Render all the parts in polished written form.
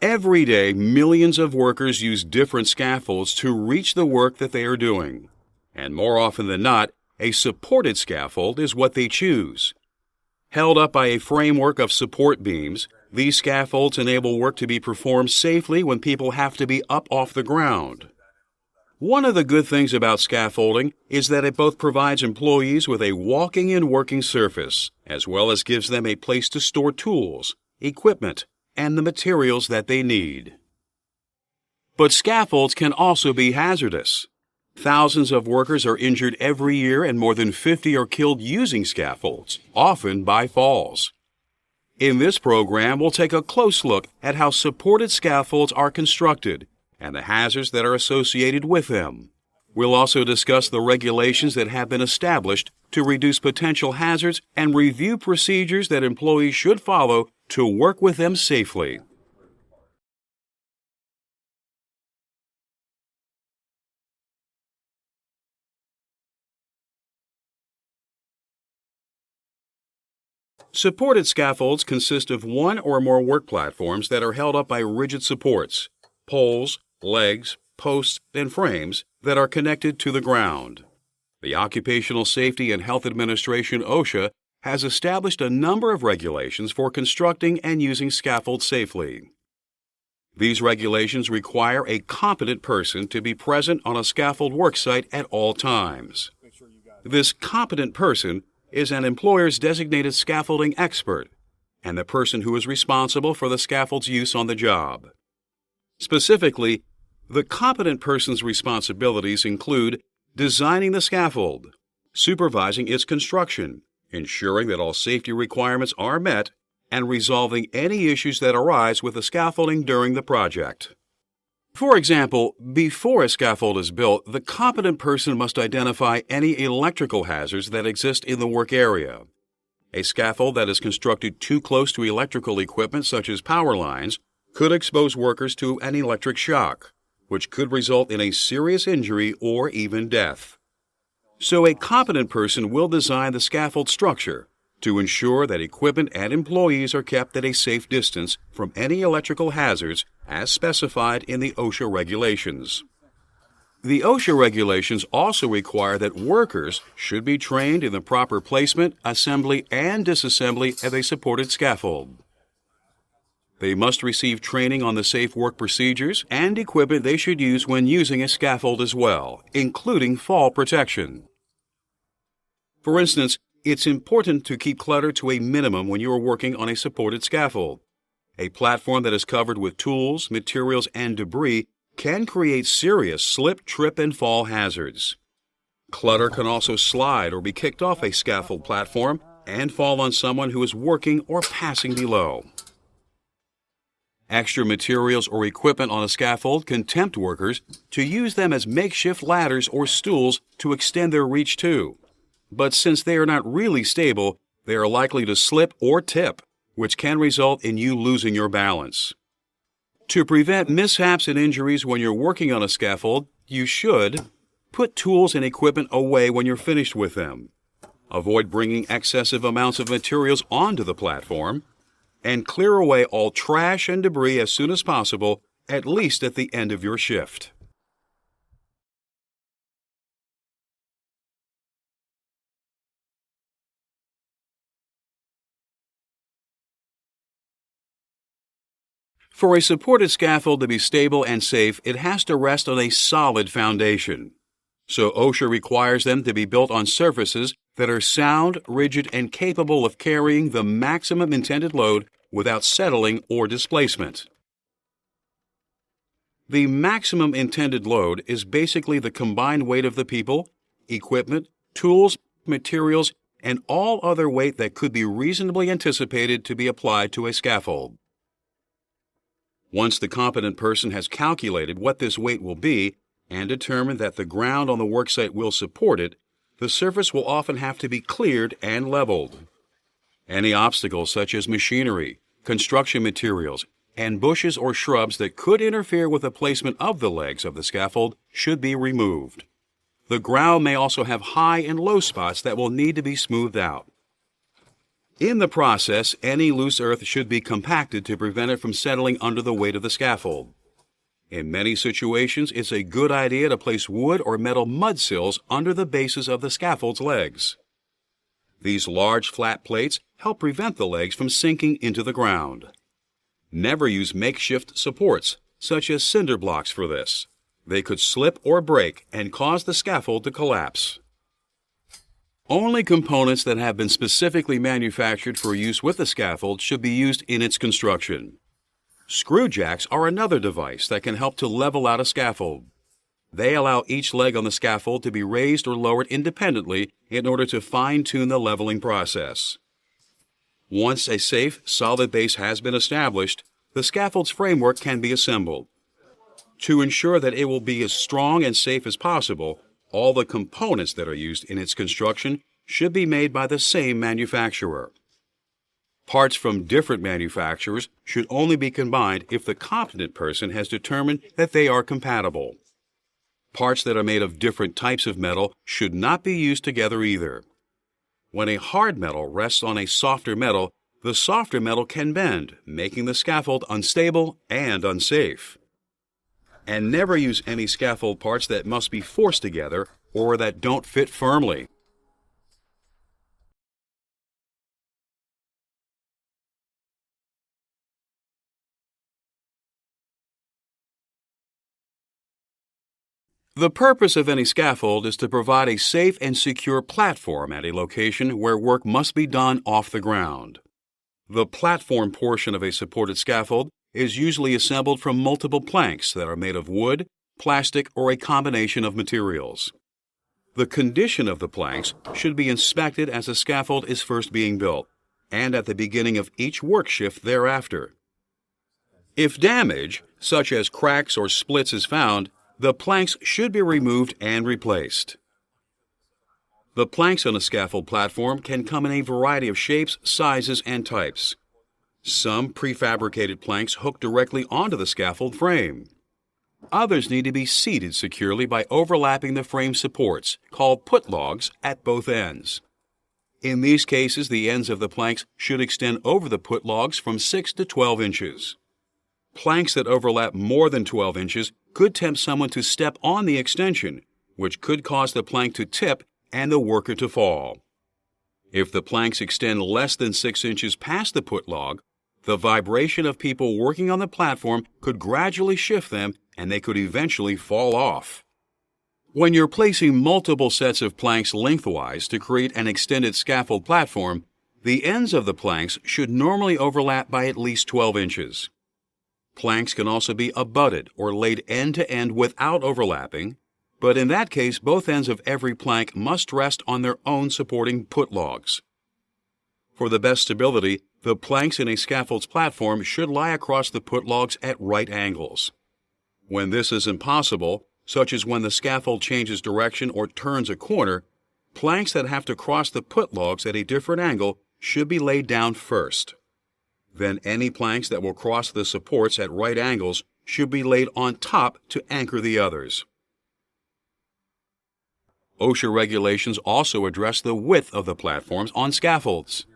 Every day, millions of workers use different scaffolds to reach the work that they are doing. And more often than not, a supported scaffold is what they choose. Held up by a framework of support beams, these scaffolds enable work to be performed safely when people have to be up off the ground. One of the good things about scaffolding is that it both provides employees with a walking and working surface, as well as gives them a place to store tools, equipment, and the materials that they need. But scaffolds can also be hazardous. Thousands of workers are injured every year and more than 50 are killed using scaffolds, often by falls. In this program, we'll take a close look at how supported scaffolds are constructed and the hazards that are associated with them. We'll also discuss the regulations that have been established to reduce potential hazards and review procedures that employees should follow to work with them safely. Supported scaffolds consist of one or more work platforms that are held up by rigid supports, poles, legs, posts, and frames that are connected to the ground. The Occupational Safety and Health Administration OSHA has established a number of regulations for constructing and using scaffolds safely. These regulations require a competent person to be present on a scaffold worksite at all times. This competent person is an employer's designated scaffolding expert and the person who is responsible for the scaffold's use on the job. Specifically, the competent person's responsibilities include designing the scaffold, supervising its construction, ensuring that all safety requirements are met, and resolving any issues that arise with the scaffolding during the project. For example, before a scaffold is built, the competent person must identify any electrical hazards that exist in the work area. A scaffold that is constructed too close to electrical equipment such as power lines could expose workers to an electric shock, which could result in a serious injury or even death. So a competent person will design the scaffold structure to ensure that equipment and employees are kept at a safe distance from any electrical hazards as specified in the OSHA regulations. The OSHA regulations also require that workers should be trained in the proper placement, assembly, and disassembly of a supported scaffold. They must receive training on the safe work procedures and equipment they should use when using a scaffold as well, including fall protection. For instance, it's important to keep clutter to a minimum when you are working on a supported scaffold. A platform that is covered with tools, materials, and debris can create serious slip, trip, and fall hazards. Clutter can also slide or be kicked off a scaffold platform and fall on someone who is working or passing below. Extra materials or equipment on a scaffold can tempt workers to use them as makeshift ladders or stools to extend their reach too. But since they are not really stable, they are likely to slip or tip, which can result in you losing your balance. To prevent mishaps and injuries when you're working on a scaffold, you should put tools and equipment away when you're finished with them. Avoid bringing excessive amounts of materials onto the platform, and clear away all trash and debris as soon as possible, at least at the end of your shift. For a supported scaffold to be stable and safe, it has to rest on a solid foundation. So OSHA requires them to be built on surfaces that are sound, rigid, and capable of carrying the maximum intended load without settling or displacement. The maximum intended load is basically the combined weight of the people, equipment, tools, materials, and all other weight that could be reasonably anticipated to be applied to a scaffold. Once the competent person has calculated what this weight will be and determined that the ground on the worksite will support it, the surface will often have to be cleared and leveled. Any obstacles such as machinery, construction materials, and bushes or shrubs that could interfere with the placement of the legs of the scaffold should be removed. The ground may also have high and low spots that will need to be smoothed out. In the process, any loose earth should be compacted to prevent it from settling under the weight of the scaffold. In many situations, it's a good idea to place wood or metal mud sills under the bases of the scaffold's legs. These large flat plates help prevent the legs from sinking into the ground. Never use makeshift supports, such as cinder blocks, for this. They could slip or break and cause the scaffold to collapse. Only components that have been specifically manufactured for use with the scaffold should be used in its construction. Screw jacks are another device that can help to level out a scaffold. They allow each leg on the scaffold to be raised or lowered independently in order to fine-tune the leveling process. Once a safe, solid base has been established, the scaffold's framework can be assembled. To ensure that it will be as strong and safe as possible, all the components that are used in its construction should be made by the same manufacturer. Parts from different manufacturers should only be combined if the competent person has determined that they are compatible. Parts that are made of different types of metal should not be used together either. When a hard metal rests on a softer metal, the softer metal can bend, making the scaffold unstable and unsafe. And never use any scaffold parts that must be forced together or that don't fit firmly. The purpose of any scaffold is to provide a safe and secure platform at a location where work must be done off the ground. The platform portion of a supported scaffold is usually assembled from multiple planks that are made of wood, plastic, or a combination of materials. The condition of the planks should be inspected as the scaffold is first being built, and at the beginning of each work shift thereafter. If damage, such as cracks or splits, is found, the planks should be removed and replaced. The planks on a scaffold platform can come in a variety of shapes, sizes, and types. Some prefabricated planks hook directly onto the scaffold frame. Others need to be seated securely by overlapping the frame supports, called put logs, at both ends. In these cases, the ends of the planks should extend over the put logs from 6 to 12 inches. Planks that overlap more than 12 inches could tempt someone to step on the extension, which could cause the plank to tip and the worker to fall. If the planks extend less than 6 inches past the put log, the vibration of people working on the platform could gradually shift them and they could eventually fall off. When you're placing multiple sets of planks lengthwise to create an extended scaffold platform, the ends of the planks should normally overlap by at least 12 inches. Planks can also be abutted or laid end to end without overlapping, but in that case, both ends of every plank must rest on their own supporting put logs. For the best stability, the planks in a scaffold's platform should lie across the put logs at right angles. When this is impossible, such as when the scaffold changes direction or turns a corner, planks that have to cross the put logs at a different angle should be laid down first. Then any planks that will cross the supports at right angles should be laid on top to anchor the others. OSHA regulations also address the width of the platforms on scaffolds.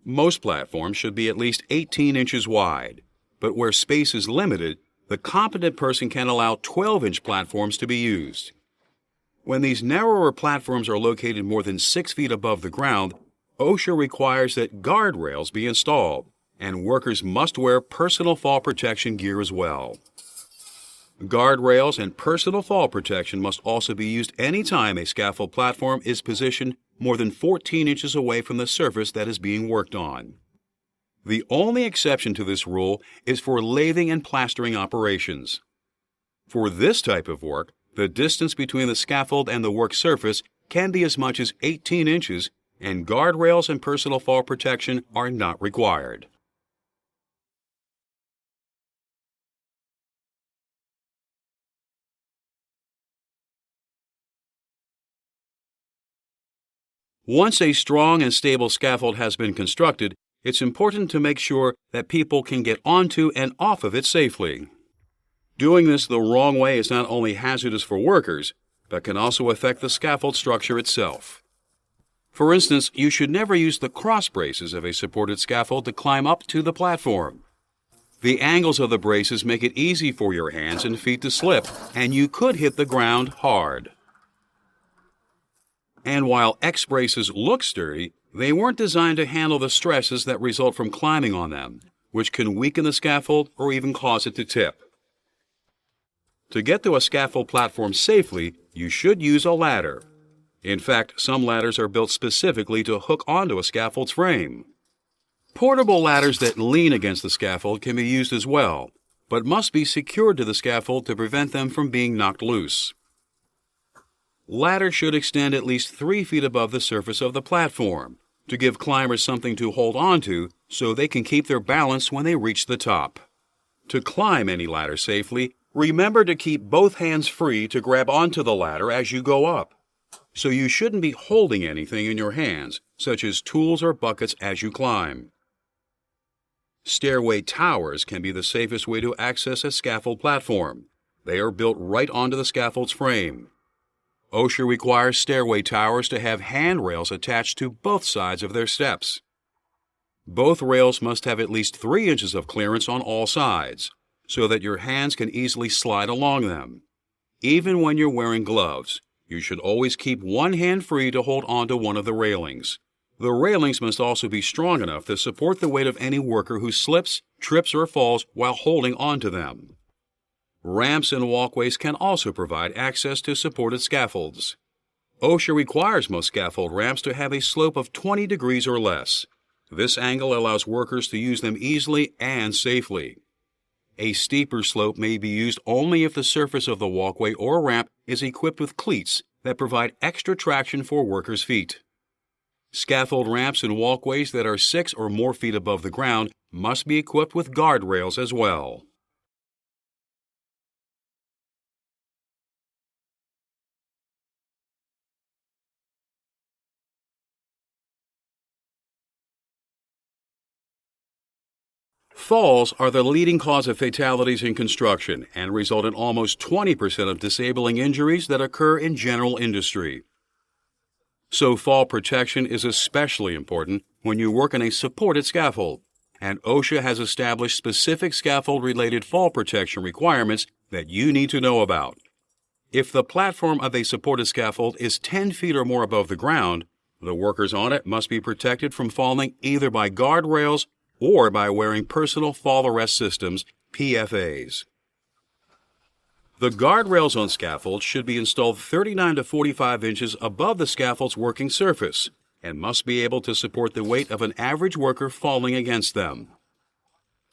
Most platforms should be at least 18 inches wide, but where space is limited, the competent person can allow 12-inch platforms to be used. When these narrower platforms are located more than 6 feet above the ground, OSHA requires that guardrails be installed, and workers must wear personal fall protection gear as well. Guardrails and personal fall protection must also be used anytime a scaffold platform is positioned more than 14 inches away from the surface that is being worked on. The only exception to this rule is for lathing and plastering operations. For this type of work, the distance between the scaffold and the work surface can be as much as 18 inches, and guardrails and personal fall protection are not required. Once a strong and stable scaffold has been constructed, it's important to make sure that people can get onto and off of it safely. Doing this the wrong way is not only hazardous for workers, but can also affect the scaffold structure itself. For instance, you should never use the cross braces of a supported scaffold to climb up to the platform. The angles of the braces make it easy for your hands and feet to slip, and you could hit the ground hard. And while X braces look sturdy, they weren't designed to handle the stresses that result from climbing on them, which can weaken the scaffold or even cause it to tip. To get to a scaffold platform safely, you should use a ladder. In fact, some ladders are built specifically to hook onto a scaffold's frame. Portable ladders that lean against the scaffold can be used as well, but must be secured to the scaffold to prevent them from being knocked loose. Ladders should extend at least 3 feet above the surface of the platform to give climbers something to hold onto so they can keep their balance when they reach the top. To climb any ladder safely, remember to keep both hands free to grab onto the ladder as you go up. So you shouldn't be holding anything in your hands, such as tools or buckets, as you climb. Stairway towers can be the safest way to access a scaffold platform. They are built right onto the scaffold's frame. OSHA requires stairway towers to have handrails attached to both sides of their steps. Both rails must have at least 3 inches of clearance on all sides, so that your hands can easily slide along them. Even when you're wearing gloves, you should always keep one hand free to hold onto one of the railings. The railings must also be strong enough to support the weight of any worker who slips, trips, or falls while holding onto them. Ramps and walkways can also provide access to supported scaffolds. OSHA requires most scaffold ramps to have a slope of 20 degrees or less. This angle allows workers to use them easily and safely. A steeper slope may be used only if the surface of the walkway or ramp is equipped with cleats that provide extra traction for workers' feet. Scaffold ramps and walkways that are 6 or more feet above the ground must be equipped with guardrails as well. Falls are the leading cause of fatalities in construction and result in almost 20% of disabling injuries that occur in general industry. So fall protection is especially important when you work in a supported scaffold, and OSHA has established specific scaffold-related fall protection requirements that you need to know about. If the platform of a supported scaffold is 10 feet or more above the ground, the workers on it must be protected from falling either by guardrails or by wearing personal fall arrest systems, PFAs. The guardrails on scaffolds should be installed 39 to 45 inches above the scaffold's working surface and must be able to support the weight of an average worker falling against them.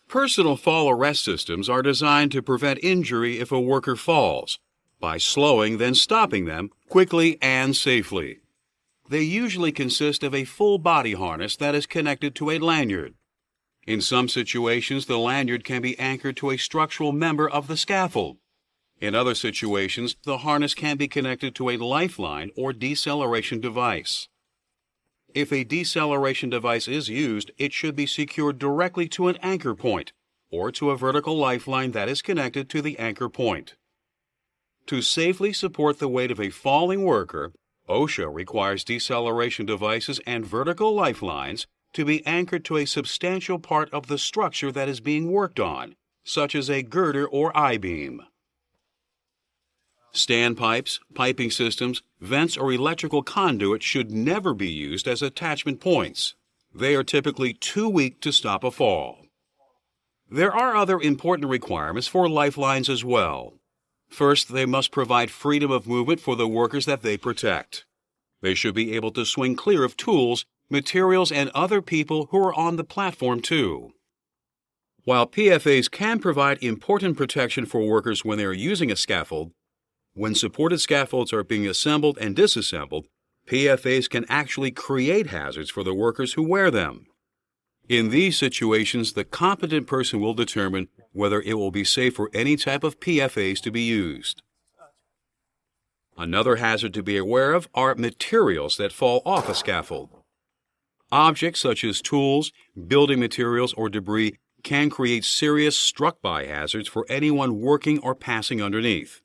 Personal fall arrest systems are designed to prevent injury if a worker falls, by slowing then stopping them quickly and safely. They usually consist of a full body harness that is connected to a lanyard. In some situations, the lanyard can be anchored to a structural member of the scaffold. In other situations, the harness can be connected to a lifeline or deceleration device. If a deceleration device is used, it should be secured directly to an anchor point or to a vertical lifeline that is connected to the anchor point. To safely support the weight of a falling worker, OSHA requires deceleration devices and vertical lifelines to be anchored to a substantial part of the structure that is being worked on, such as a girder or I-beam. Standpipes, piping systems, vents, or electrical conduits should never be used as attachment points. They are typically too weak to stop a fall. There are other important requirements for lifelines as well. First, they must provide freedom of movement for the workers that they protect. They should be able to swing clear of tools, materials, and other people who are on the platform too. While PFAs can provide important protection for workers when they are using a scaffold, when supported scaffolds are being assembled and disassembled, PFAs can actually create hazards for the workers who wear them. In these situations, the competent person will determine whether it will be safe for any type of PFAs to be used. Another hazard to be aware of are materials that fall off a scaffold. Objects such as tools, building materials, or debris can create serious struck-by hazards for anyone working or passing underneath.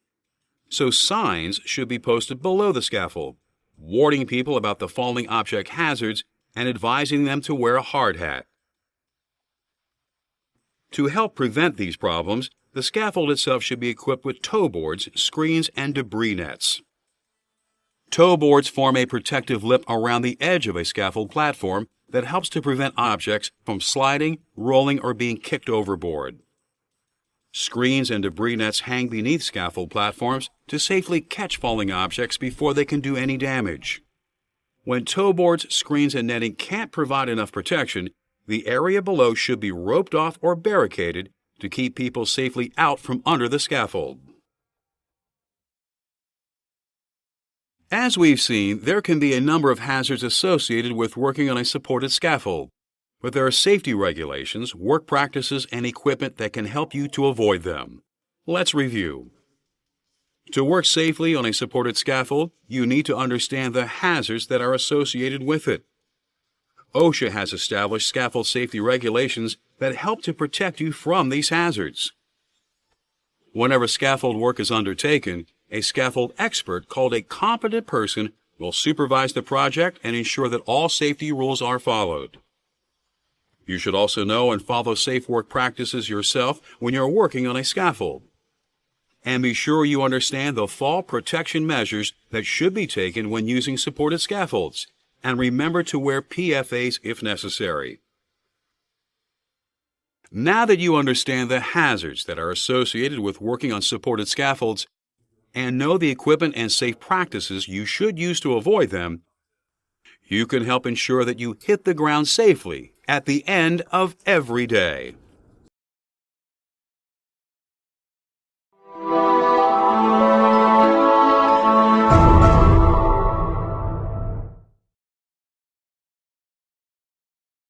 So signs should be posted below the scaffold, warning people about the falling object hazards, and advising them to wear a hard hat. To help prevent these problems, the scaffold itself should be equipped with towboards, screens, and debris nets. Towboards form a protective lip around the edge of a scaffold platform that helps to prevent objects from sliding, rolling, or being kicked overboard. Screens and debris nets hang beneath scaffold platforms to safely catch falling objects before they can do any damage. When towboards, screens, and netting can't provide enough protection, the area below should be roped off or barricaded to keep people safely out from under the scaffold. As we've seen, there can be a number of hazards associated with working on a supported scaffold, but there are safety regulations, work practices, and equipment that can help you to avoid them. Let's review. To work safely on a supported scaffold, you need to understand the hazards that are associated with it. OSHA has established scaffold safety regulations that help to protect you from these hazards. Whenever scaffold work is undertaken, a scaffold expert called a competent person will supervise the project and ensure that all safety rules are followed. You should also know and follow safe work practices yourself when you're working on a scaffold. And be sure you understand the fall protection measures that should be taken when using supported scaffolds, and remember to wear PFAs if necessary. Now that you understand the hazards that are associated with working on supported scaffolds, and know the equipment and safe practices you should use to avoid them, you can help ensure that you hit the ground safely at the end of every day.